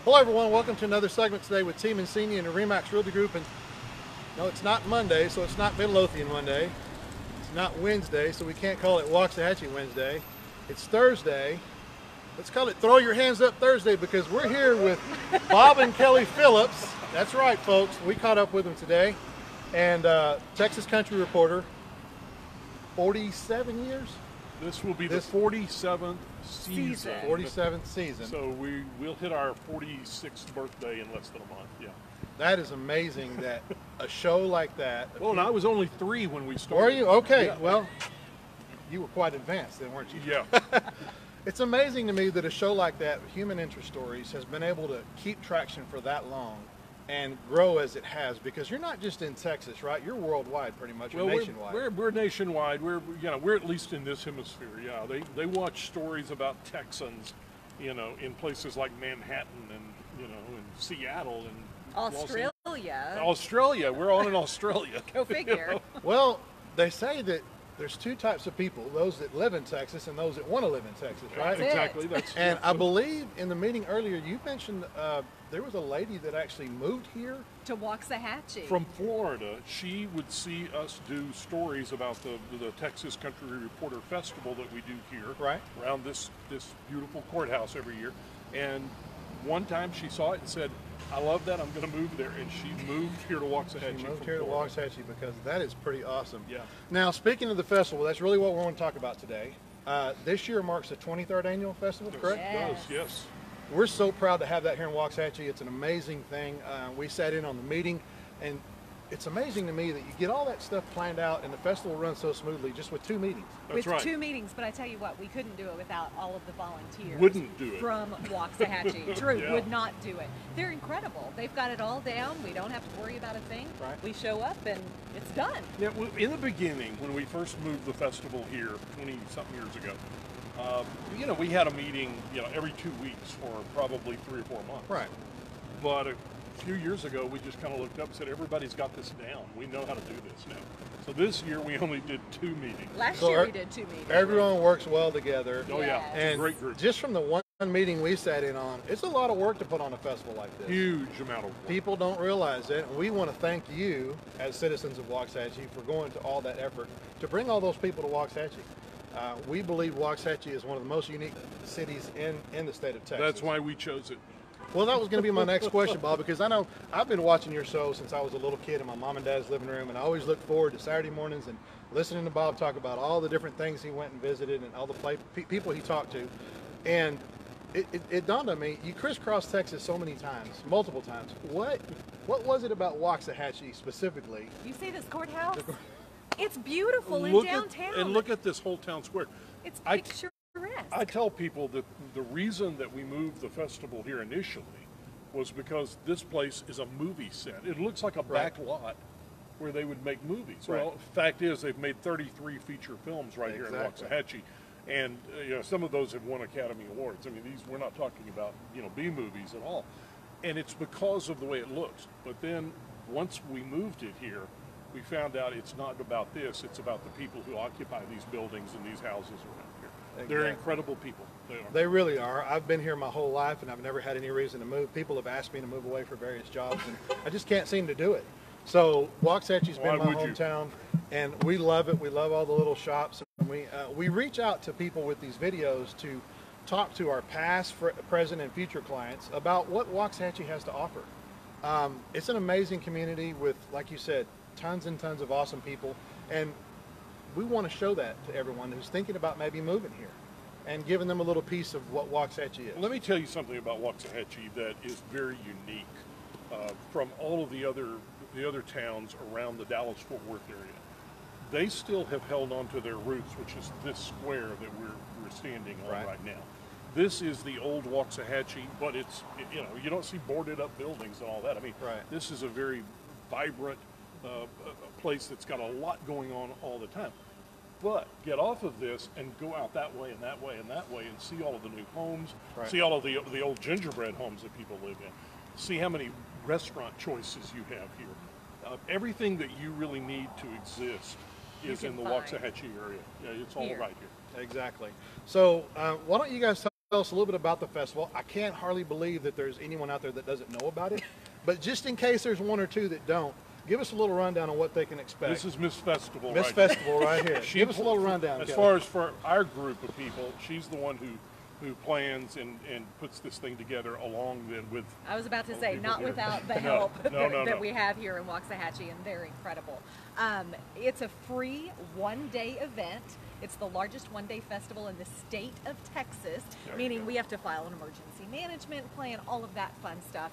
Hello everyone, welcome to another segment today with Team Ensinia and the Remax Realty Group. And no, it's not Monday, so it's not Midlothian Monday. It's not Wednesday, so we can't call it Waxahachie Wednesday. It's Thursday. Let's call it Throw Your Hands Up Thursday, because we're here with Bob and Kelli Phillips. That's right, folks. We caught up with them today. And Texas country reporter, 47 years? This will be the 47th season. 47th season. So we'll hit our 46th birthday in less than a month, yeah. That is amazing that a show like that. Well, and I was only 3 when we started. Were you? Okay, yeah. Well, you were quite advanced then, weren't you? Yeah. It's amazing to me that a show like that, Human Interest Stories, has been able to keep traction for that long and grow as it has, because you're not just in Texas, right? You're worldwide, pretty much, or nationwide. We're nationwide. We're at least in this hemisphere. Yeah, they watch stories about Texans, in places like Manhattan and in Seattle and Australia. We're on in Australia. Go figure. Well, they say that there's 2 types of people: those that live in Texas and those that want to live in Texas, right? Exactly. And I believe in the meeting earlier you mentioned there was a lady that actually moved here To Waxahachie. from Florida. She would see us do stories about the Texas Country Reporter Festival that we do here, right around this beautiful courthouse every year. And one time she saw it and said, "I love that. I'm going to move there." And she moved here to Waxahachie. She moved here to Florida. Waxahachie because that is pretty awesome. Yeah. Now, speaking of the festival, that's really what we want to talk about today. This year marks the 23rd annual festival, correct? It does, yes. We're so proud to have that here in Waxahachie. It's an amazing thing. We sat in on the meeting, and it's amazing to me that you get all that stuff planned out and the festival runs so smoothly just with 2 meetings. That's with right. 2 meetings, but I tell you what, we couldn't do it without all of the volunteers. Wouldn't do it. From Waxahachie. True, Yeah. would not do it. They're incredible. They've got it all down. We don't have to worry about a thing. Right. We show up and it's done. Yeah, in the beginning, when we first moved the festival here 20-something years ago, we had a meeting, every 2 weeks for probably 3 or 4 months. Right. But a few years ago, we just kind of looked up and said, everybody's got this down. We know how to do this now. So this year, we only did 2 meetings. Last So year we did 2 meetings. Everyone works well together. Oh, yeah. Yes. It's a And great group. just from the one meeting we sat in on, it's a lot of work to put on a festival like this. Huge amount of work. People don't realize it. We want to thank you as citizens of Waxahachie for going to all that effort to bring all those people to Waxahachie. We believe Waxahachie is one of the most unique cities in the state of Texas. That's why we chose it. Well, that was going to be my next question, Bob, because I know I've been watching your show since I was a little kid in my mom and dad's living room, and I always look forward to Saturday mornings and listening to Bob talk about all the different things he went and visited and all the people he talked to. And it dawned on me, you crisscrossed Texas so many times, multiple times. What was it about Waxahachie specifically? You see this courthouse? It's beautiful in Look downtown. look at this whole town square. It's I- picturesque. I tell people that the reason that we moved the festival here initially was because this place is a movie set. It looks like a back lot where they would make movies. Right. Well, the fact is they've made 33 feature films right here in Waxahachie. And some of those have won Academy Awards. I mean, we're not talking about B movies at all. And it's because of the way it looks. But then once we moved it here, we found out it's not about this. It's about the people who occupy these buildings and these houses around here. They're incredible people. They really are. I've been here my whole life, and I've never had any reason to move. People have asked me to move away for various jobs, and I just can't seem to do it. So Waxahachie's been my hometown, and we love it. We love all the little shops. And we reach out to people with these videos to talk to our past, present, and future clients about what Waxahachie has to offer. It's an amazing community with, like you said, tons and tons of awesome people, and we want to show that to everyone who's thinking about maybe moving here and giving them a little piece of what Waxahachie is. Let me tell you something about Waxahachie that is very unique from all of the other towns around the Dallas-Fort Worth area. They still have held on to their roots, which is this square that we're standing on right now. This is the old Waxahachie, but it's you don't see boarded up buildings and all that. I mean, this is a very vibrant place that's got a lot going on all the time. But get off of this and go out that way and that way and that way and see all of the new homes, see all of the old gingerbread homes that people live in, see how many restaurant choices you have here. Everything that you really need to exist is in the Waxahachie area. Yeah, it's all right here. Exactly. So why don't you guys tell us a little bit about the festival. I can't hardly believe that there's anyone out there that doesn't know about it. But just in case there's one or two that don't, give us a little rundown on what they can expect. This is Miss Festival. Miss Festival right here. Give us a little rundown. As Kelli. far as for our group of people, she's the one who plans and puts this thing together along then with. I was about to say, people not here. without the No, help that no. we have here in Waxahachie, and they're incredible. It's a free one-day event. It's the largest one-day festival in the state of Texas, meaning we have to file an emergency management plan, all of that fun stuff.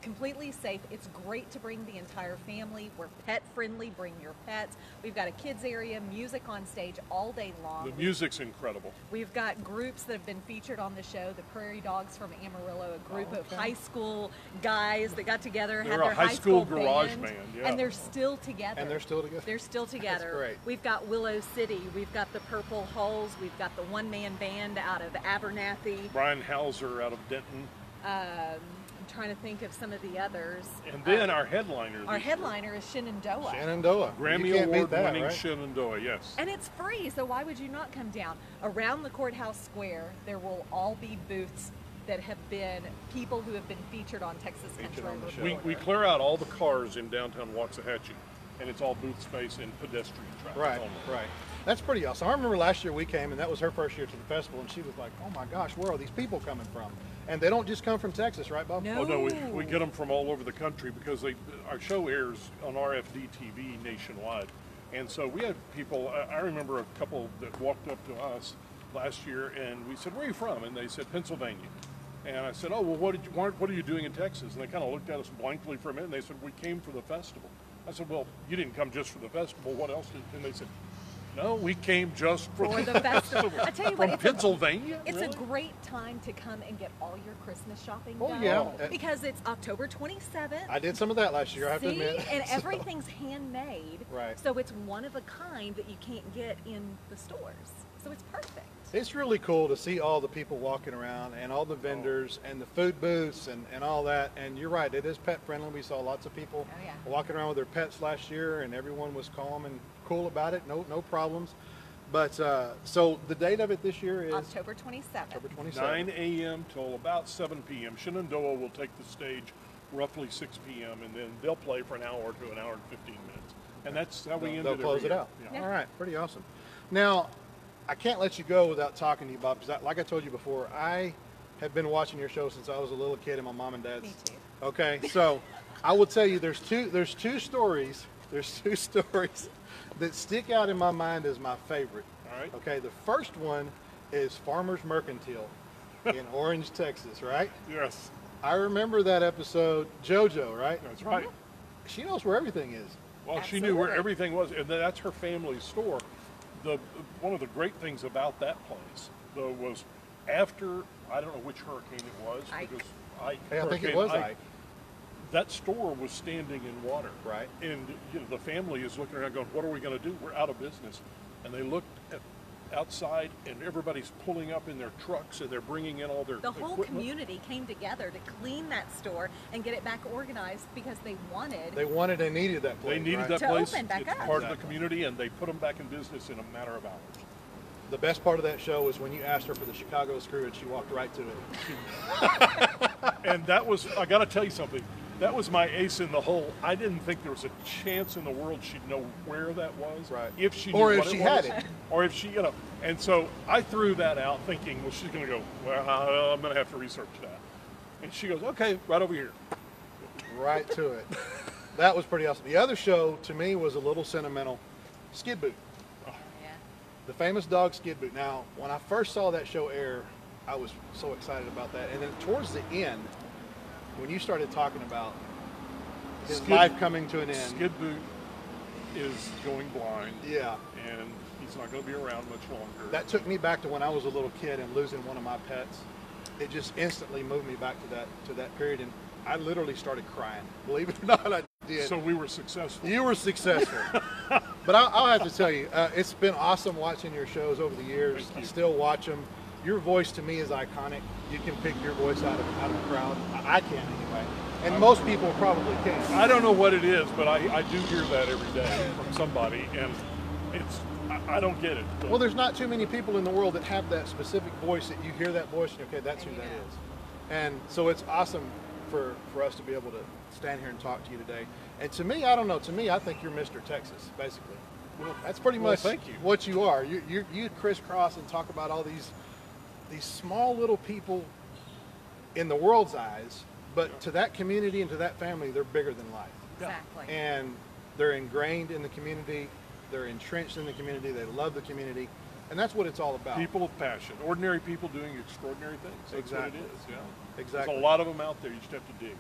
Completely safe. It's great to bring the entire family. We're pet friendly. Bring your pets. We've got a kids area, music on stage all day long. The music's incredible. We've got groups that have been featured on the show. The Prairie Dogs from Amarillo, a group of high school guys that got together, had their high school garage band, yeah. and they're still together. And they're still together. They're still together. That's great. We've got Willow City. We've got the Purple Hulls. We've got the one-man band out of Abernathy. Brian Hauser out of Denton. I'm trying to think of some of the others. And then our headliner. Our headliner is Shenandoah. Shenandoah. Grammy Award-winning right? Shenandoah, yes. And it's free, so why would you not come down? Around the courthouse square, there will all be booths that have been people who have been featured on Texas Country on the show. Reporter. We clear out all the cars in downtown Waxahachie, and it's all booth space and pedestrian traffic Right, only. right. That's pretty awesome. I remember last year we came, and that was her first year to the festival, and she was like, oh my gosh, where are these people coming from? And they don't just come from Texas, right, Bob? No. Oh no, we get them from all over the country because our show airs on RFD TV nationwide, and so we had people. I remember a couple that walked up to us last year, and we said, "Where are you from?" And they said, "Pennsylvania." And I said, "Oh well, what are you doing in Texas?" And they kind of looked at us blankly for a minute, and they said, "We came for the festival." I said, "Well, you didn't come just for the festival. What else did?" And they said, "No, we came just for the festival." I tell you what, from Pennsylvania. It's really? a great time to come and get all your Christmas shopping Oh, done. yeah. Because it's October 27th. I did some of that last year, I have to admit. And everything's handmade. Right. So it's one of a kind that you can't get in the stores. So it's perfect. It's really cool to see all the people walking around and all the vendors and the food booths and all that. And you're right, it is pet friendly. We saw lots of people walking around with their pets last year, and everyone was calm and cool about it. No problems. But so the date of it this year is October 27th. October 27th. 9 a.m. till about 7 p.m. Shenandoah will take the stage roughly 6 p.m. and then they'll play for an hour to an hour and 15 minutes. And that's how we end it. They'll close it every year. out. Yeah. All right, pretty awesome. Now, I can't let you go without talking to you, Bob, because like I told you before, I have been watching your show since I was a little kid in my mom and dad's. Me too. Okay, so I will tell you there's two stories that stick out in my mind as my favorite. All right. Okay, the first one is Farmers Mercantile in Orange, Texas, right? Yes, I remember that episode, JoJo, right? that's right. She knows where everything is. Well, she knew where Absolutely. everything was, and that's her family's store. One of the great things about that place, though, was after, I don't know which hurricane it was. Ike. Because Ike, Hey, I think it Hurricane was Ike. That store was standing in water. Right. And the family is looking around going, what are we going to do? We're out of business. And they looked outside, and everybody's pulling up in their trucks, and they're bringing in all their The whole equipment. community came together to clean that store and get it back organized because they wanted. They wanted and needed that place. They needed right? that To place. open back It's up. part of the Exactly. community, and they put them back in business in a matter of hours. The best part of that show was when you asked her for the Chicago Screw and she walked right to it. And that was, I got to tell you something, that was my ace in the hole. I didn't think there was a chance in the world she'd know where that was. Right. If she knew Or if what she it was, had it. Or if she, And so I threw that out thinking, well, she's going to go, well, I'm going to have to research that. And she goes, okay, right over here. Right to it. That was pretty awesome. The other show, to me, was a little sentimental. Skid Boot. Yeah. The famous dog Skid Boot. Now, when I first saw that show air, I was so excited about that. And then towards the end, when you started talking about his life coming to an end. Skid Boot is going blind. Yeah. And he's not going to be around much longer. That took me back to when I was a little kid and losing one of my pets. It just instantly moved me back to that period, and I literally started crying. Believe it or not, I did. So we were successful. You were successful. But I'll have to tell you, it's been awesome watching your shows over the years. Thank I you. still watch them. Your voice to me is iconic. You can pick your voice out of a crowd. I can anyway. And most people probably can. I don't know what it is, but I do hear that every day from somebody, and I don't get it. Well, there's not too many people in the world that have that specific voice that you hear that voice and okay, that's who that is. And so it's awesome for us to be able to stand here and talk to you today. And to me, I don't know, to me, I think you're Mr. Texas, basically. Well, that's pretty much thank you. what you are. You crisscross and talk about all these small little people in the world's eyes, but to that community and to that family, they're bigger than life. Exactly. And they're ingrained in the community, they're entrenched in the community, they love the community, and that's what it's all about. People of passion, ordinary people doing extraordinary things. That's Exactly. what it is, yeah. Exactly. There's a lot of them out there, you just have to dig.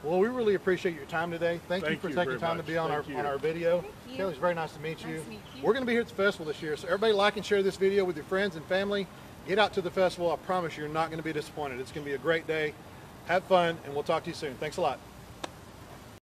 Well, we really appreciate your time today. Thank you for taking very time much. to be on Thank you. our video. Thank you. Kelly, it's very nice to meet you. Nice to meet you. We're going to be here at the festival this year, so everybody like and share this video with your friends and family. Get out to the festival. I promise you're not going to be disappointed. It's going to be a great day. Have fun, and we'll talk to you soon. Thanks a lot.